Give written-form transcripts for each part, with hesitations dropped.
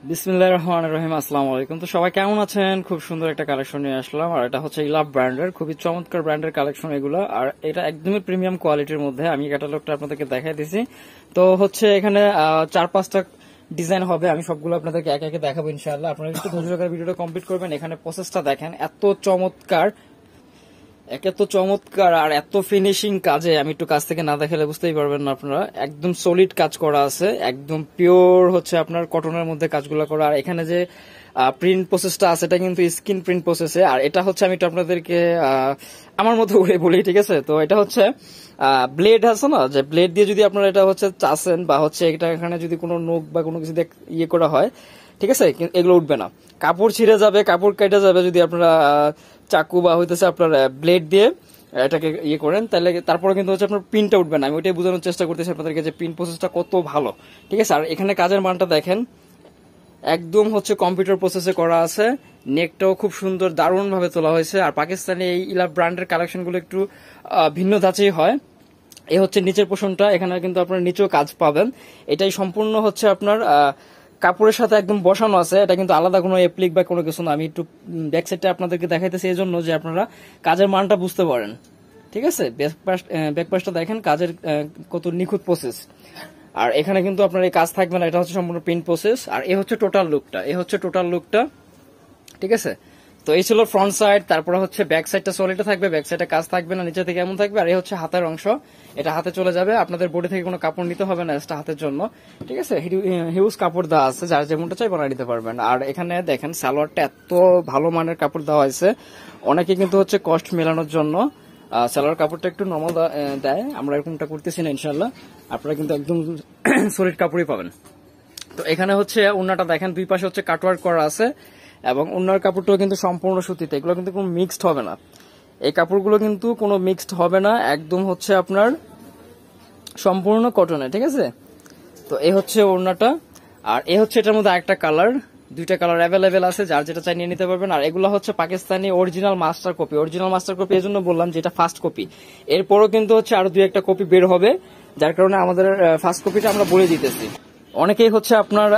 বিসমিল্লাহির রহমানির রহিম। আসসালামু আলাইকুম। তো সবাই কেমন আছেন? খুব সুন্দর একটা কালেকশন নিয়ে আসলাম, আর এটা হচ্ছে ইলাভ ব্র্যান্ডের খুবই চমৎকার ব্র্যান্ডের কালেকশন এগুলো, আর এটা একদমই প্রিমিয়াম কোয়ালিটির মধ্যে। আমি ক্যাটালগটা আপনাদেরকে দেখাই দিছি। তো হচ্ছে এখানে 4-5টা ডিজাইন হবে, আমি সবগুলো আপনাদেরকে একে একে দেখাবো ইনশাআল্লাহ। আপনারা একটু ধৈর্য সহকারে ভিডিওটা কমপ্লিট করবেন। এখানে প্রসেসটা দেখেন, এত চমৎকার, একে তো চমৎকার আর এত ফিনিশিং কাজে আমি একটু কাছ থেকে না দেখালে বুঝতেই পারবেন না আপনারা। একদম সলিড কাজ করা আছে, একদম পিওর হচ্ছে আপনার কটনের মধ্যে কাজগুলো করা। আর এখানে যে প্রিন্ট প্রসেসটা আছে এটা কিন্তু স্ক্রিন প্রিন্ট প্রসেসে। আর এটা হচ্ছে আমি একটু আপনাদেরকে আমার মতো করে বলি, ঠিক আছে? তো এটা হচ্ছে ব্লেড আছে না, যে ব্লেড দিয়ে যদি আপনারা এটা হচ্ছে চাষেন বা হচ্ছে এটা এখানে যদি কোনো নখ বা কোনো কিছু দিয়ে ইয়ে করা হয়, ঠিক আছে, এগুলো উঠবে না, কাপড় ছিঁড়ে যাবে, কাপড় কেটে যাবে। যদি আপনারা চাকু বা হইতেছে আপনার ব্লেড দিয়ে এটাকে ইয়ে করেন, তাহলে তারপরে কিন্তু হচ্ছে আপনার পিনটা উঠবে না। আমি ওইটাই বোঝানোর চেষ্টা করতেছি আপনাদেরকে যে পিন প্রসেসটা কত ভালো, ঠিক আছে? আর এখানে কাজের মানটা দেখেন, একদম হচ্ছে কম্পিউটার প্রসেসে করা আছে। নেকটাও খুব সুন্দর, দারুণ ভাবে তোলা হয়েছে। আর পাকিস্তানি এই ইলাভ ব্র্যান্ডের কালেকশনগুলো একটু ভিন্ন ধাঁচেই হয়। এই হচ্ছে নিচের পোষণটা, এখানে কিন্তু আপনার নিচেও কাজ পাবেন। এটাই সম্পূর্ণ হচ্ছে আপনার কাপড়ের সাথে একদম বসানো আছে। এটা কিন্তু আলাদা কোনো অ্যাপ্লিক বা কোনো কিছু না। আমি একটু ব্যাক সাইডটা আপনাদেরকে দেখাইতেছি এই জন্য যে আপনারা কাজের মানটা বুঝতে পারেন, ঠিক আছে? ব্যাক পাশটা দেখেন, কাজের কত নিখুঁত প্রসেস। আর এখানে কিন্তু আপনার এই কাজ থাকবে না, এটা হচ্ছে সম্পূর্ণ প্রিন্ট প্রসেস। আর এ হচ্ছে টোটাল লুকটা, ঠিক আছে? তো এই ছিল ফ্রন্ট সাইড। তারপরে হচ্ছে ব্যাক সাইডটা সলিডে থাকবে, ব্যাক সাইডে কাজ থাকবে না, নিচে থেকে এমন থাকবে। আর এই হচ্ছে হাতের অংশ, এটা হাতে চলে যাবে। আপনাদের বডি থেকে কোনো কাপড় নিতে হবে না এক্সট্রা হাতের জন্য, ঠিক আছে? হিউজ কাপড় দেওয়া আছে, যার যেমনটা চাই বানিয়ে নিতে পারবেন। আর এখানে দেখেন সালোয়ারটা এত ভালো মানের কাপড় দেওয়া হয়েছে। অনেকে কিন্তু হচ্ছে কস্ট মেলানোর জন্য সালোয়ার কাপড়টা একটু নর্মাল দেয়, আমরা এরকমটা করতেছি না ইনশাল্লাহ। আপনারা কিন্তু একদম সলিড কাপড়ই পাবেন। তো এখানে হচ্ছে ওড়নাটা দেখেন, দুই পাশে হচ্ছে কাটওয়ার্ক করা আছে, এবং ওড়নার কাপড়টাও কিন্তু সম্পূর্ণ সুতিতে। এগুলো কিন্তু কোনো মিক্সড হবে না, এই কাপড়গুলো কিন্তু কোনো মিক্সড হবে না, একদম হচ্ছে আপনার সম্পূর্ণ কটনে, ঠিক আছে? তো এই হচ্ছে ওড়নাটা। আর এই হচ্ছে এটার মধ্যে একটা কালার, দুইটা কালার অ্যাভেলেবেল আছে, যার যেটা চাই নিয়ে নিতে পারবেন। আর এগুলো হচ্ছে পাকিস্তানি অরিজিনাল মাস্টার কপি এই জন্য বললাম যে এটা ফার্স্ট কপি। এরপরও কিন্তু হচ্ছে আরো দুই একটা কপি বের হবে, যার কারণে আমাদের ফার্স্ট কপিটা আমরা বলে দিতেছি। অনেকেই হচ্ছে আপনার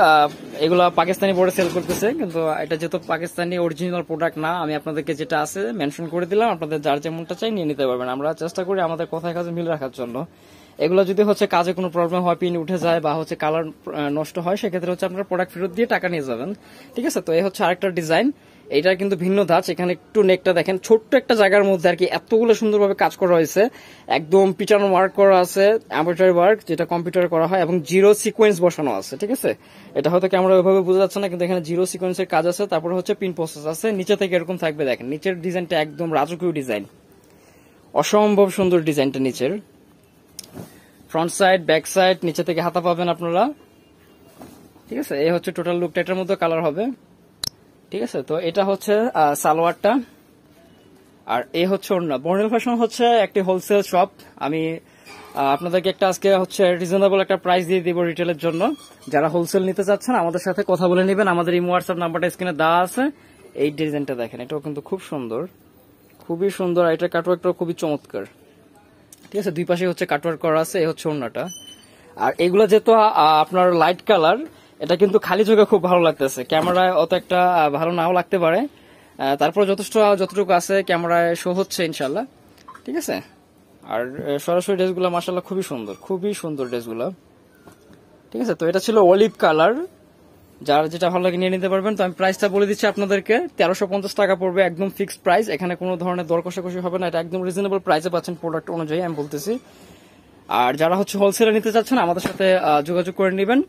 এগুলা পাকিস্তানি বোর্ডে সেল করতেছে, কিন্তু এটা যেহেতু পাকিস্তানি অরিজিনাল প্রোডাক্ট না, আমি আপনাদেরকে যেটা আছে মেনশন করে দিলাম। আপনাদের যার যেমনটা চাই নিয়ে নিতে পারবেন। আমরা চেষ্টা করি আমাদের কথায় কাজে মিল রাখার জন্য। এগুলো যদি হচ্ছে কাজে কোনো প্রবলেম হয়, পিন উঠে যায় বা হচ্ছে কালার নষ্ট হয়, সেক্ষেত্রে হচ্ছে আপনারা প্রোডাক্ট ফেরত দিয়ে টাকা নিয়ে যাবেন, ঠিক আছে? তো এই হচ্ছে আরেকটা ডিজাইন, এটা কিন্তু ভিন্ন ধাঁচ। এখানে একটু নেকটা দেখেন, ছোট্ট একটা জায়গার মধ্যে আর কি এতগুলো সুন্দরভাবে কাজ করা হয়েছে। একদম পিটানো ওয়ার্ক করা আছে, এমব্রয়ডারি ওয়ার্ক যেটা কম্পিউটারে করা হয়, এবং জিরো সিকোয়েন্স বসানো আছে, ঠিক আছে? এটা হয়তো ক্যামেরা ওইভাবে বোঝা যাচ্ছে না, কিন্তু এখানে জিরো সিকোয়েন্সের কাজ আছে। তারপরে হচ্ছে পিন প্রসেস আছে, নিচে থেকে এরকম থাকবে। দেখেন নিচের ডিজাইনটা একদম রাজকীয় ডিজাইন, অসম্ভব সুন্দর ডিজাইনটা নিচের। ফ্রন্ট সাইড, ব্যাক সাইড, নিচে থেকে হাতা পাবেন আপনারা, ঠিক আছে? এই হচ্ছে টোটাল লুকটা, এটার মধ্যে কালার হবে, ঠিক আছে? তো এটা হচ্ছে সালোয়ারটা, আর এই হচ্ছে ওড়না। বর্ণিল ফ্যাশন হচ্ছে একটি হোলসেল শপ। আমি আপনাদেরকে একটা আজকে হচ্ছে রিজনেবল একটা প্রাইস দিয়ে দিব রিটেলের জন্য। যারা হোলসেল নিতে চাচ্ছেন আমাদের সাথে কথা বলে নেবেন। আমাদের এই হোয়াটসঅ্যাপ নাম্বারটা স্ক্রিনে দেওয়া আছে। এই ডিজাইনটা দেখেন, এটাও কিন্তু খুব সুন্দর, খুবই সুন্দর। এটা কাটওয়ার্কটাও খুবই চমৎকার, ঠিক আছে? দুই পাশে হচ্ছে কাটওয়ার্ক করা আছে। এই হচ্ছে ওড়নাটা। আর এগুলো যেহেতু আপনার লাইট কালার, এটা কিন্তু খালি চোখে খুব ভালো লাগতেছে, ক্যামেরায় অত একটা ভালো নাও লাগতে পারে। তারপর যতটুকু আছে ক্যামেরায় শো হচ্ছে ইনশাল্লাহ, ঠিক আছে? আর সরাসরি ড্রেসগুলো মাশাআল্লাহ খুবই সুন্দর ড্রেসগুলো, ঠিক আছে? তো এটা ছিল অলিভ কালার, যার যেটা ভালো লাগে নিয়ে নিতে পারবেন। তো আমি প্রাইসটা বলে দিচ্ছি আপনাদেরকে, 1350 টাকা পড়বে, একদম ফিক্সড প্রাইস। এখানে কোনো ধরনের দর কষাকষি হবে না, এটা একদম রিজনেবল প্রাইসে পাচ্ছেন প্রোডাক্ট অনুযায়ী আমি বলতেছি। আর যারা হচ্ছে হোলসেলে নিতে চাচ্ছেন আমাদের সাথে যোগাযোগ করে নেবেন,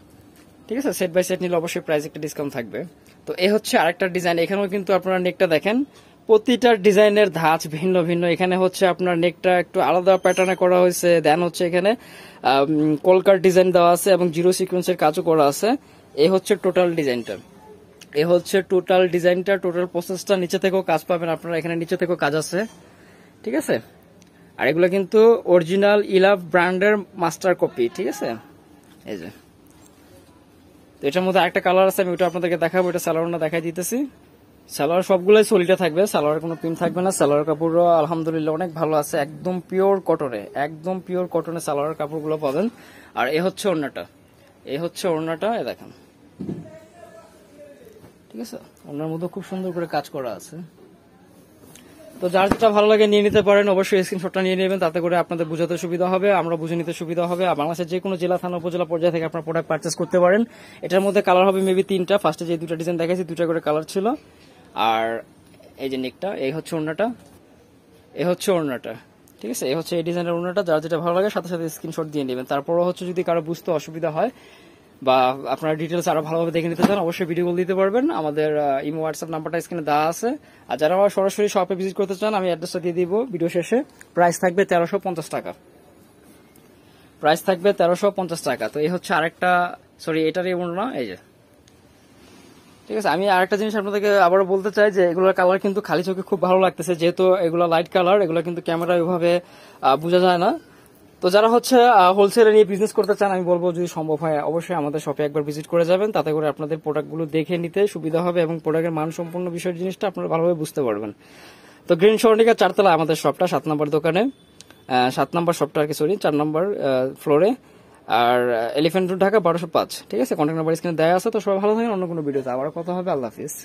ঠিক আছে? সেট বাই সেট নিলে অবশ্যই প্রাইস একটা ডিসকাউন্ট থাকবে। তো এই হচ্ছে আরেকটা ডিজাইন। এখানেও কিন্তু আপনারা নেকটা দেখেন, প্রতিটা ডিজাইনের ধাঁচ ভিন্ন ভিন্ন। এখানে হচ্ছে আপনার নেকটা একটু আলাদা প্যাটার্নে করা হয়েছে, দেন হচ্ছে এখানে কলকার ডিজাইন দেওয়া আছে এবং জিরো সিকোয়েন্সের কাজও করা আছে। এই হচ্ছে টোটাল ডিজাইনটা, টোটাল প্রসেসটা। নিচে থেকেও কাজ পাবেন আপনারা, এখানে নিচে থেকেও কাজ আছে, ঠিক আছে? আর এগুলো কিন্তু অরিজিনাল ইলাভ ব্র্যান্ডের মাস্টার কপি, ঠিক আছে? এই যে, তো এটার মধ্যে আরেকটা কালার আছে, আমি ওটা আপনাদেরকে দেখাবো। এটা সালোয়ারটা দেখাই দিতেছি। সালোয়ার সবগুলোই সলিডে থাকবে, সালোয়ার কোনো পিন থাকবে না। সালোয়ার কাপড়ও আলহামদুলিল্লাহ অনেক ভালো আছে, একদম পিওর কটনে সালোয়ার কাপড়গুলো পাবেন। আর এ হচ্ছে ওড়নাটা, এ দেখেন, ঠিক আছে, ওনার মধ্যে খুব সুন্দর করে কাজ করা আছে। তো যার যেটা ভালো লাগে নিয়ে নিতে পারেন, অবশ্যই স্ক্রিনশটটা নিয়ে নেবেন, তাতে করে আপনাদের বোঝাতে সুবিধা হবে, আমরা বুঝে নিতে সুবিধা হবে। আর বাংলাদেশের যে কোনো জেলা, থানা, উপজেলা পর্যায়ে থেকে আপনার প্রোডাক্ট পারচেস করতে পারেন। এটার মধ্যে কালার হবে মেবি 3টা, ফার্স্টে যে 2টা ডিজাইন দেখাইছি 2টা করে কালার ছিল। আর এই যে নেকটা, এই হচ্ছে ওড়নাটা, এই হচ্ছে ওড়নাটা, ঠিক আছে, এই হচ্ছে এই ডিজাইনের ওড়নাটা। যার যেটা ভালো লাগে সাথে সাথে স্ক্রিনশট দিয়ে নেবেন। তারপরও হচ্ছে যদি কারো বুঝতে অসুবিধা হয় বা আপনারা ডিটেলস আরো ভালোভাবে দেখে নিতে চান, অবশ্যই ভিডিও কল দিতে পারবেন। আমাদের ইমো হোয়াটসঅ্যাপ নাম্বারটা স্ক্রিনে দেওয়া আছে। আর যারা সরাসরি শপে ভিজিট করতে চান, আমি অ্যাড্রেসটা দিয়ে দিব ভিডিও শেষে। প্রাইস থাকবে 1350 টাকা, প্রাইস থাকবে 1350 টাকা। তো এই হচ্ছে আরেকটা, সরি এটারই ওড়না, এই যে, ঠিক আছে। আমি আরেকটা জিনিস আপনাদেরকে আবারও বলতে চাই যে এগুলোর কালার কিন্তু খালি চোখে খুব ভালো লাগতেছে, যেহেতু এগুলো লাইট কালার, এগুলো কিন্তু ক্যামেরা ওইভাবে বোঝা যায় না। তো যারা হচ্ছে হোলসেলে নিয়ে বিজনেস করতে চান, আমি বলবো যদি সম্ভব হয় অবশ্যই আমাদের শপে একবার ভিজিট করে যাবেন, তাতে করে আপনাদের প্রোডাক্টগুলো দেখে নিতে সুবিধা হবে এবং প্রোডাক্টের মান সম্পূর্ণ বিষয় জিনিসটা আপনারা ভালোভাবে বুঝতে পারবেন। তো গ্রিন স্বর্ণিকা 4 তলা আমাদের শপটা, 7 নম্বর দোকানে, 7 নম্বর শপটা আর কি, সরি 4 নম্বর ফ্লোরে। আর এলিফ্যান্ট রোড, ঢাকা 1205, ঠিক আছে। কন্ট্যাক্ট নাম্বার স্ক্রিনে দেওয়া আছে। তো সবাই ভালো থাকেন, অন্য কোনো ভিডিওতে আবার কথা হবে। আল্লাহ হাফিজ।